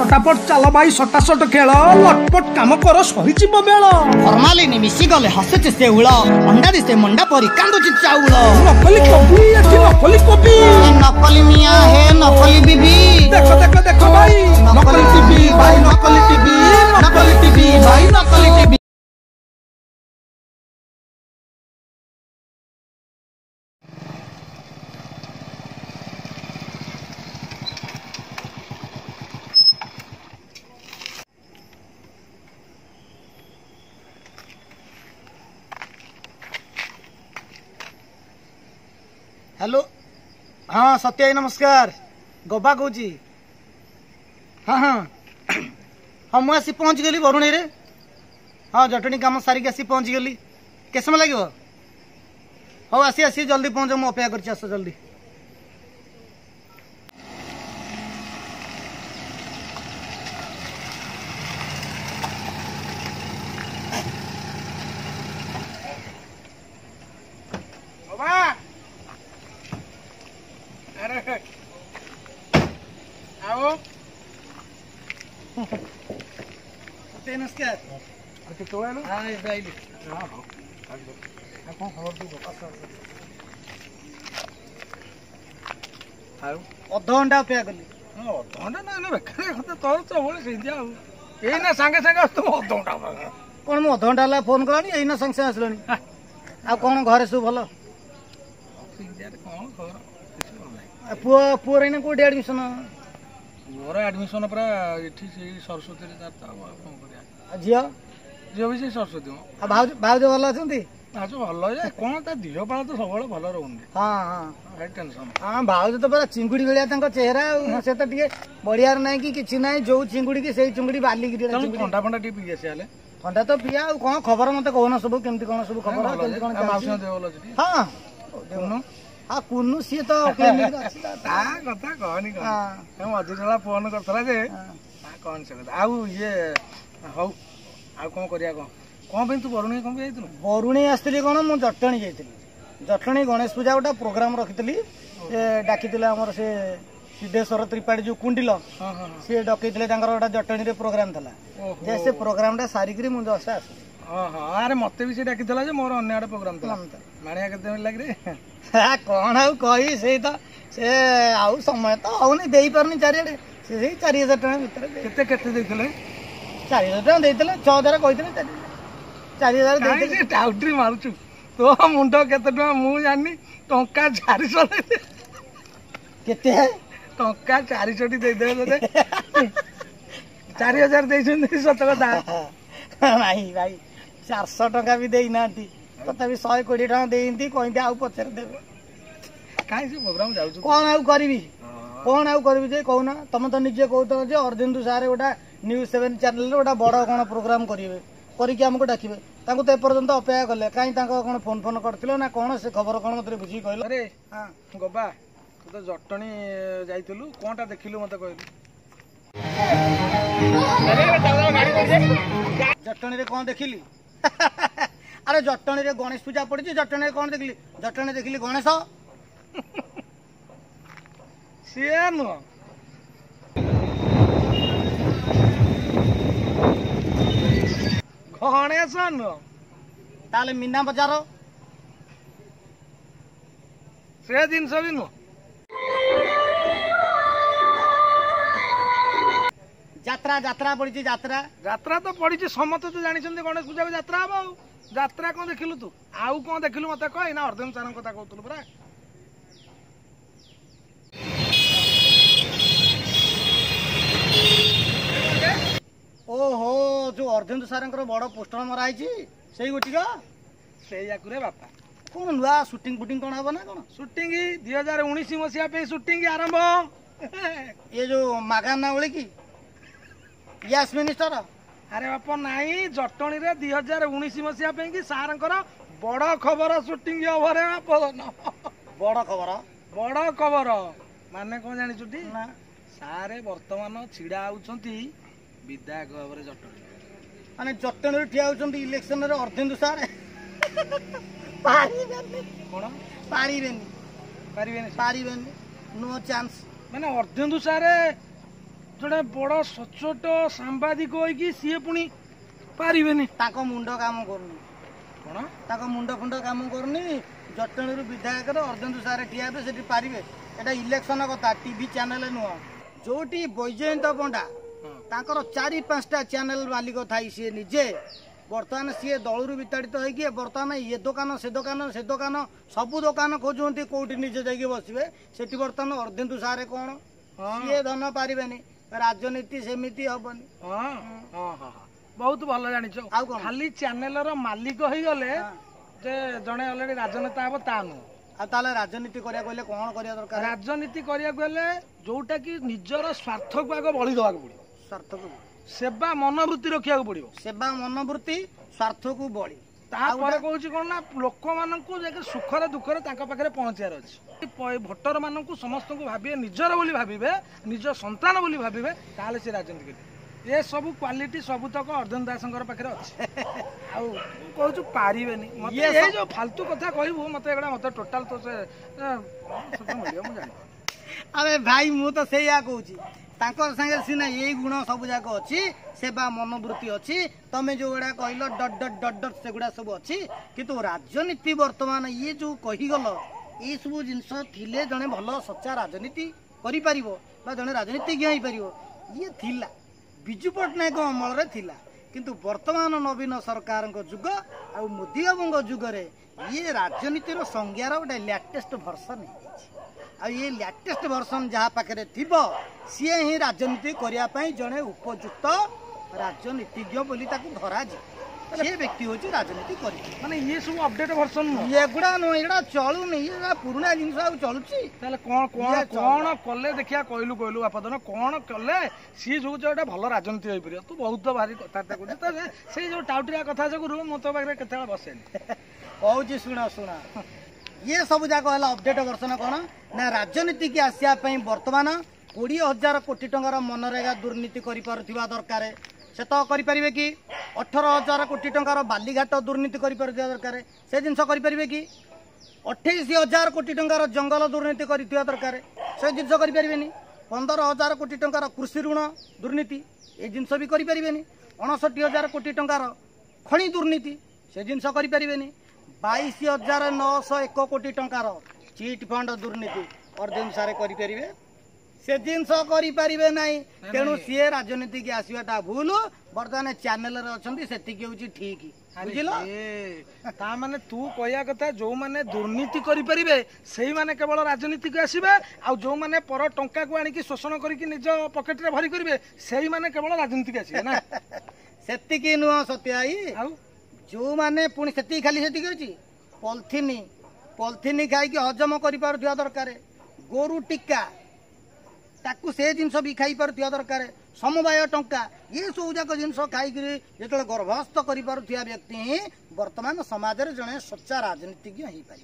चटापट चल भाई सटासट खेल लटपट काम कर सही बेल फर्मालिनी मिसी गले हसुचे से उड़ अंडा दिसे मंडा परी कांदुची चाउल नकली कबी नकली कबी नकली मिया है नकली बीबी देखो देखो देखो भाई नकली टीवी भाई नकली टीवी भाई नकली टीवी। हेलो हाँ सत्य नमस्कार गोबा कौच हाँ हाँ हाँ मुझे आसी पहुँच गली बरुणी रे हाँ जटणी कम सारिक आसी पहुँच गली के समय लगे हाँ आसी आसी जल्दी पहुँच मुझे अपेक्षा कर आस जल्दी आओ नमस्कार अधघंटा अपेक्षा कली अधघंटा ना बेकार तोर सब ये सागे सागे अधघंटा कौन मुझे अधघंटा है फोन कलानी यही संगे सागे आसलानी आ कौन घर सब भल पुआ पुआ रही कौटे एडमिशन मोर एडमिशन पूरा एठी सरस्वती झील झील भी से सरस्वती भाज भाज भल अच्छा आज भल कौन ता दिह पाल तो सब भल रोनी हाँ हाँ टेंशन हाँ भाज तो पूरा चिंगुड़ी भाया चेहरा से तो बढ़िया ना कि किसी ना जो चिंगुड़ी की से चिंगुड़ी बाली ठंडा फंडा टी पी आसे ठंडा तो पिया कौन खबर मत कहना सब केमती कौन सब खबर हाँ हाँ कुन्नू सी तो कथा कहनी मझे फोन करता जे कौन से कथा आउ ये हौ आ कौन करिया कौन तू बरुणी कौन जाइल बरुणी आसती कौन मुझे जटणी जाइली जटणी गणेश पूजा गोटे प्रोग्राम रखी डाकी आमर से सिद्धेश्वर त्रिपाठी जो कुंडिल सी डकई गोटे जटणी रे प्रोग्राम था से प्रोग्राम टा सारिक मुझे आस अरे मत भी डाकी मोर अन्य आड़े प्रोग्राम था माणिया के लगे कौन आउ कही से तो से आउ समय तो आउनी दे पारनी चारिड़े से 4000 टका भितर केते देइथिले 4000 टका देइथिले 6000 कहिथिले 4000 देइथिले टाउट्री मारुछु तो मुंड केते टका मु जानि टंका 400 केते है टंका 400 टी दे दे दे 4000 देइछन सत कथा नहीं भाई 400 टका भी देई नांती तथापि 120 टका देती कहते आउ पचर देवे कहीं से प्रोग्राम जाऊ कौन आउ करी कौन आउ करी जे कहना तुम तो निजे कहते जे अर्जेंदु सारे गोटा न्यूज 7 चैनल गोटा बड़ कौन प्रोग्राम करेंगे करके आमको डाकिबे तांको तो एपर्यंत अपेक्षा कले कहीं कौन फोन फोन करथिलो ना कौन से खबर कौन मत बुझी कहल अरे हाँ गोबा तू तो जटणी जाइलु कौनटा देखिलु मत कहलु जटणी रे कौन देखिली अरे जटणी रे गणेश पूजा पड़ी जटणी रे कौन देखिली जटणी देखिली गणेश सी नुह गणेश नुह ताले मीना बजार से जिनस भी नुह यात्रा यात्रा पड़ी यात्रा यात्रा तो पड़ी समस्त तो जानी गणेश पूजा को यात्रा हम यात्रा कौन देखिलु तू आउ कौन देखिलु मत कह ना अर्धम सार कथा कहतु परा ओहो जो अर्धेन्दु सार बड़ पोस्टर मराई से गोटिका से बापा कौन नुआ सुटिंग फुटिंग कौन हम ना कौन सुटिंग 2019 मसीहा सुटिंग आरंभ ये जो मागाना बोले कि यस मिनिस्टर अरे बापा नाई जटणी रे 2019 मसीहा कि सार बड़ खबर सुटिंग बड़ खबर माने कौन जानी छुट्टी ना सारे वर्तमान छिड़ा होउछंती विधायक भाव जटणी माने जटणी ठिया होउछंती इलेक्शन रे अर्धेन्दु सार पारिबेनी नो चांस माने अर्धेन्दु सारे जड़े बड़ सचोट सांबादिक होइकी सी पुणी पारिबेनी ताको मुंड काम करनी कौन ताको मुंड फुंड काम करनी जटणी विधायक अर्धेन्दु सारे ठिया हेबे सेठी पारिबे एटा इलेक्शन कथा टीवी चैनल नुह जोटी बैजयंत पंडा तांकर 4-5टा चैनल मालिक थाई सी निजे बर्तमान सी दलू विताड़ित होगी बर्तमान ये दुकान से दुकान सबू दुकान खोजुंती कौटी निजे जाइए बसवे सेठी बर्तमान अर्धेन्दु सारे कौन सी धन पारिबेनी राजनीति सेमिति हबनी बहुत भल जानिछ खाली चैनल रो मालिक होई गले जे जणे ऑलरेडी राजनेता हबो ता नु आ ताले राजनीति करिया कहले कोन करिया दरकार राजनीति करिया कहले जोटा कि निजर स्वार्थ को आगे बळी दवा पड़ियो स्वार्थ को सेवा मनोवृत्ति रखिया पड़ियो सेवा मनोवृत्ति स्वार्थ को बळी तापर कहूँ कौन ना लोक मान सुखर दुखर पाखे पहुँचार अच्छे भोटर मान समस्त को भावे निजर बोली भावे निज संतान बोली भावे ताले से राजनीति करेंगे ये सब क्वालिटी सबुतक अर्जुन दासंकर पाखे अच्छे कहूँ पारे ये जो फालतू कथा कहबू मत मत टोटाल तो से जानी अरे भाई मु तो से कहूँ तांकर संगे सीना यही गुण सब जाक अच्छी सेवा मनोवृत्ति अच्छी तमें जो गुड़ा कहल डट डट डट डट से गुड़ा सब अच्छी किंतु राजनीति वर्तमान ये जो कहीगल ये सब जिनस थिले जड़े भल सच्चा राजनीति करें जड़े राजनीतिज्ञ हो पार ये थिला विजु पट्टनायक अमल रे थिला किंतु वर्तमान नवीन सरकार जुग आ मोदी बाबू जुगरे ये राजनीति संज्ञार गोटे लेटेस्ट भर्सन आ ये लेटेस्ट भर्सन जहाँ पाखे थी सी ही राजनीति करने जड़े उपयुक्त राजनीतिज्ञ बोली धरा सी व्यक्ति हूँ राजनीति कर माने ये सब अपडेट भर्सन ये गुड़ा नुह ये चलुनी ये पुराना जिन चलुची कौन कौन कौन कले देखिया कहलु कहलु बापदन कौन कले सी जो गोटे भल राजनीति हो पार तू बहुत भारी कथा कहूँ से जो टाउटिया कथा जो मो तो पाखे केत बसेनी कहूँ शुण शुण ये सब जाक अपडेट वर्सन कौन ना राजनीति की आसिया बर्तमान 20,000 कोटी टंकार मनरेगा दुर्नीति दरकार से तो करें कि 18,000 कोटी टंकार बालीघाट दुर्नीति दरकार से जिनस करें कि 28,000 कोटी टंकार जंगल दुर्नीति दरकार से जिनस करें 15,000 कोटी टंकार कृषि ऋण दुर्नीति ये जिनस भी करें 59,000 कोटी टंकार खनि दुर्नीति से जिनस करें 22,901 कोटी टंकार चिट फंड दुर्नीति अर्जुन सारे करें से जिनस करें ना तेणु सी राजनीति की आसवाटा भूल बर्तमान चैनल अच्छा से ठीक बुझल माने तू कहया कथा जो माने दुर्नीति करें से माने केवल राजनीति को आसबे आ जो माने पर टंका को आनिकी शोषण करके निज पकेट रे भरी करेंगे से माने केवल राजनीति को आसबे ना सेतिकी नुह सत्याई जो माने पुणी से खाली से पॉलिथिन खाई हजम कर दरकार गोरु टिक्का ताकू से जिनस भी खाई पार दरकार समवाय टंका ये सब जाक जिन खाई जो गर्भस्थ कर व्यक्ति ही वर्तमान समाज में जड़े सच्चा राजनीतिज्ञ हो पार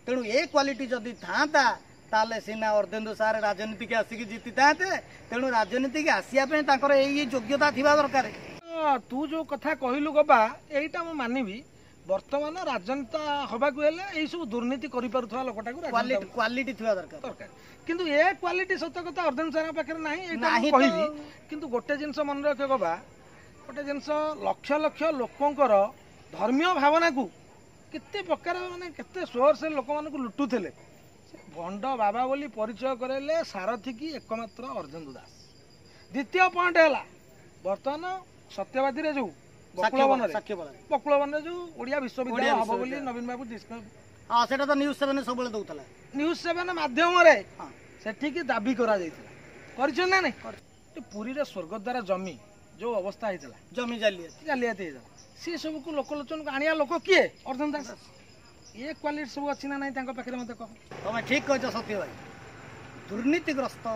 तेणु ये क्वालिटी जदि था ताले सीना अर्धेन्दु सारे राजनीति की आसिक जीति था तेणु राजनीति की आसिया ये योग्यता थी दरकार तू जो कथा कहलु गबा एटा मु मानिबी वर्तमान राजनीति हवा को हेले सब दुर्नीति करि पारुथवा लोकटा को क्वालिटी थिबा दरकार किंतु ए क्वालिटी सत कथा अर्धन सारा पाखे नाही एटा कहिबी किंतु गोटे जिंस मन रखे गबा गोटे जिंस लक्ष लक्ष लोकंकर धर्मीय भावना को केते प्रकार माने केते सोर से लोक मान को लुटुथले भंड बाबा बोली परिचय करेले सारथी की एकमात्र अर्जुन दास द्वितीय पॉइंट है वर्तमान सत्यवादी रे जो बकुलवन जो ओडिया विश्वविद्यालय हम बोली नवीन बाबू हाँ सेटा तो न्यूज 7 सब दौला न्यूज 7 माध्यम रे सेठी की दाबी करा जाइथिला ना नहीं पुरी रे स्वर्गद्वार जमी जो अवस्था होता जमी जालियाती सी सब को लोकलोचन को आनिया लोक किए अर्जुन दास ये क्वालिटी सब अच्छी ना नहीं पाखे मत कह तुम ठीक कह सत्य भाई दुर्नीतिग्रस्त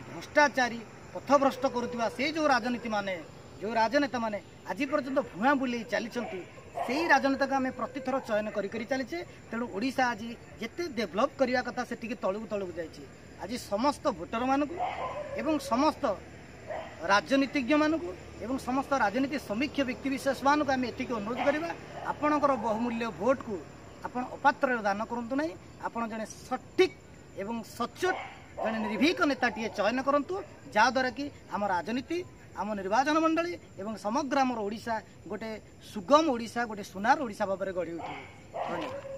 भ्रष्टाचारी पथभ्रष्ट करुवा से जो राजनीति माने जो राजनेता माने आज पर्यंत भुआ बुले चली से राजनेता को आम प्रतिथर चयन कर चलीचे तेणु ओडिशा आज जिते डेभलप करने कथा से तलू तलू जाइए आज समस्त भोटर मानक एवं समस्त राजनीतिज्ञ मानक एवं समस्त राजनीति समीक्ष व्यक्ति विशेष मानक आम एति अनुरोध करवा आपणकर बहुमूल्य भोट को आपण अपात्र दान करूँ ना आपण जड़े सठिक एवं सचोट जड़े निर्भीक नेताटीए चयन करंतु जहाद्वारा कि आम राजनीति आम निर्वाचन मंडली एवं समग्र आमर ओडिशा गोटे सुगम ओडिशा गोटे सुनार ओडिशा भाव में गढ़ी उठे। धन्यवाद।